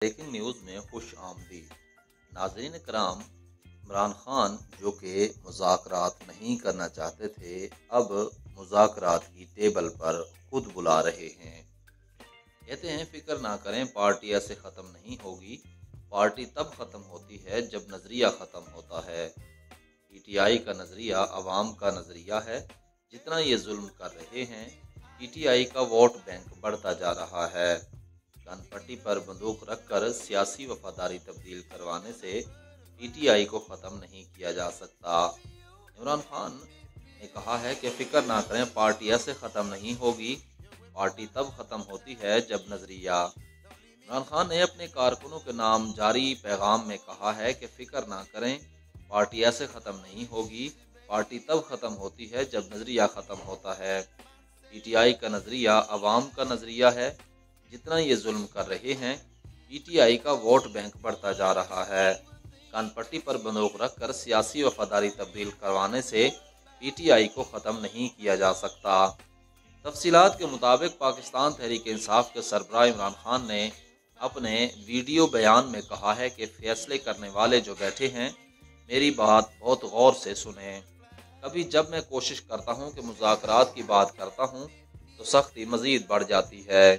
Breaking news में खुश आमदीद। नाज़रीन कराम, इमरान खान जो कि मुज़ाकरात नहीं करना चाहते थे, अब मुज़ाकरात की टेबल पर खुद बुला रहे हैं। कहते हैं फिक्र ना करें, पार्टी ऐसे ख़त्म नहीं होगी। पार्टी तब ख़त्म होती है जब नज़रिया ख़त्म होता है। पीटीआई का नज़रिया अवाम का नज़रिया है। जितना ये जुल्म कर रहे हैं, पीटीआई का वोट बैंक बढ़ता जा रहा है। कानपट्टी पर बंदूक रखकर सियासी वफादारी तब्दील करवाने से पीटीआई को ख़त्म नहीं किया जा सकता। इमरान खान ने कहा है कि फिक्र ना करें, पार्टी ऐसे ख़त्म नहीं होगी। पार्टी तब ख़त्म होती है जब नज़रिया। इमरान खान ने अपने कारकुनों के नाम जारी पैगाम में कहा है कि फिक्र ना करें, पार्टी ऐसे ख़त्म नहीं होगी। पार्टी तब ख़त्म होती है जब नज़रिया ख़त्म होता है। पीटीआई का नज़रिया अवाम का नज़रिया है। जितना ये जुल्म कर रहे हैं, पीटीआई का वोट बैंक बढ़ता जा रहा है। कानपट्टी पर बंदूक रखकर सियासी वफादारी तब्दील करवाने से पीटीआई को ख़त्म नहीं किया जा सकता। तफसीलात के मुताबिक पाकिस्तान तहरीक इंसाफ के सरबराह इमरान खान ने अपने वीडियो बयान में कहा है कि फैसले करने वाले जो बैठे हैं, मेरी बात बहुत गौर से सुने। कभी जब मैं कोशिश करता हूँ कि मुज़ाकरात की बात करता हूँ तो सख्ती मज़ीद बढ़ जाती है।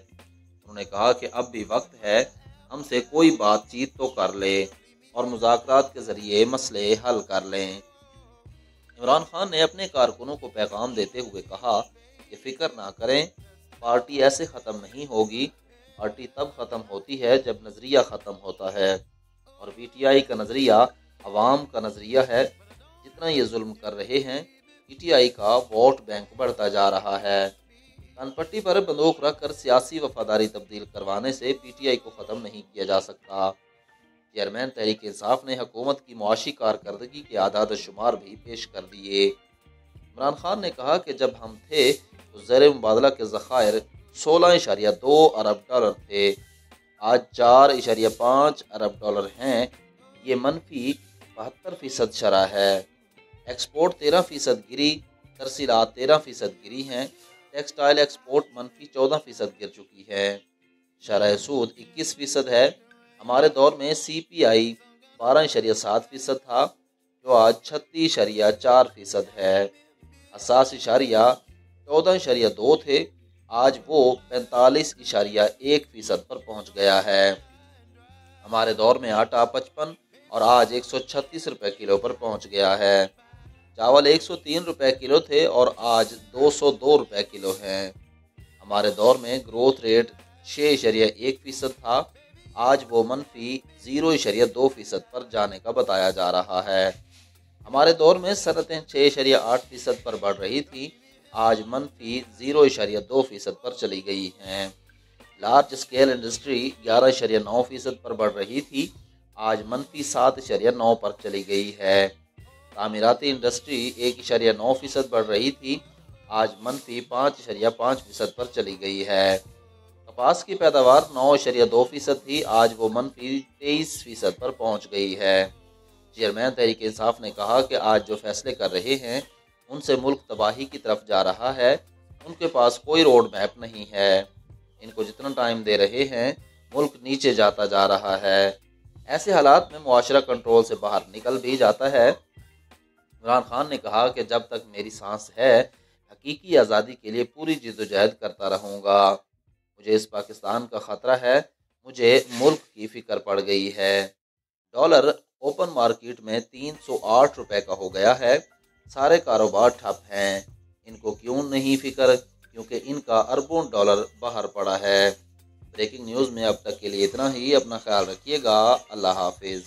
उन्होंने कहा कि अब भी वक्त है, हमसे कोई बातचीत तो कर ले और मुज़ाकरात के ज़रिए मसले हल कर लें। इमरान खान ने अपने कारकुनों को पैगाम देते हुए कहा कि फ़िक्र ना करें, पार्टी ऐसे ख़त्म नहीं होगी। पार्टी तब ख़त्म होती है जब नज़रिया ख़त्म होता है और पीटीआई का नज़रिया अवाम का नज़रिया है। जितना ये जुल्म कर रहे हैं, पीटीआई का वोट बैंक बढ़ता जा रहा है। कानपट्टी पर बंदूक रखकर सियासी वफादारी तब्दील करवाने से पीटीआई को ख़त्म नहीं किया जा सकता। चेयरमैन तहरीक इंसाफ ने हुकूमत की मुआशी कारकर्दगी के आदाद शुमार भी पेश कर दिए। इमरान खान ने कहा कि जब हम थे तो ज़र मुबादला के ज़खायर 16.2 अरब डॉलर थे, आज 4.5 अरब डॉलर हैं। ये मनफी 72% शरह है। एक्सपोर्ट 13% गिरी, तरसीलात 13% गिरी हैं। टेक्सटाइल एक्सपोर्ट मनफी 14% गिर चुकी है। शरह सूद 21% है। हमारे दौर में CPI 12.7% था, जो आज 36.4% है। असास इशारिया 14.2 थे, आज वो 45.1% पर पहुंच गया है। हमारे दौर में आटा 55 और आज 136 रुपये किलो पर पहुंच गया है। चावल 103 रुपये किलो थे और आज 202 रुपये किलो हैं। हमारे दौर में ग्रोथ रेट 6.1% था, आज वो मनफी 0.2% पर जाने का बताया जा रहा है। हमारे दौर में सनतें 6.8% पर बढ़ रही थी, आज मनफी 0.2% पर चली गई हैं। लार्ज स्केल इंडस्ट्री 11.9% पर बढ़ रही थी, आज मनफी 7.9 पर चली गई है। तामीराती इंडस्ट्री 1.9% बढ़ रही थी, आज मनफी 5.5% पर चली गई है। कपास की पैदावार 9.2% थी, आज वो मनफी 23% पर पहुंच गई है। चेयरमैन तहरीक इंसाफ ने कहा कि आज जो फैसले कर रहे हैं, उनसे मुल्क तबाही की तरफ जा रहा है। उनके पास कोई रोड मैप नहीं है। इनको जितना टाइम दे रहे हैं, मुल्क नीचे जाता जा रहा है। ऐसे हालात में मुआशरा कंट्रोल से बाहर निकल भी जाता है। इमरान खान ने कहा कि जब तक मेरी सांस है, हकीकी आज़ादी के लिए पूरी जिद्दोजहद करता रहूँगा। मुझे इस पाकिस्तान का ख़तरा है, मुझे मुल्क की फ़िक्र पड़ गई है। डॉलर ओपन मार्केट में 308 रुपये का हो गया है। सारे कारोबार ठप हैं। इनको क्यों नहीं फ़िक्र? क्योंकि इनका अरबों डॉलर बाहर पड़ा है। ब्रेकिंग न्यूज़ में अब तक के लिए इतना ही। अपना ख्याल रखिएगा। अल्लाह हाफिज़।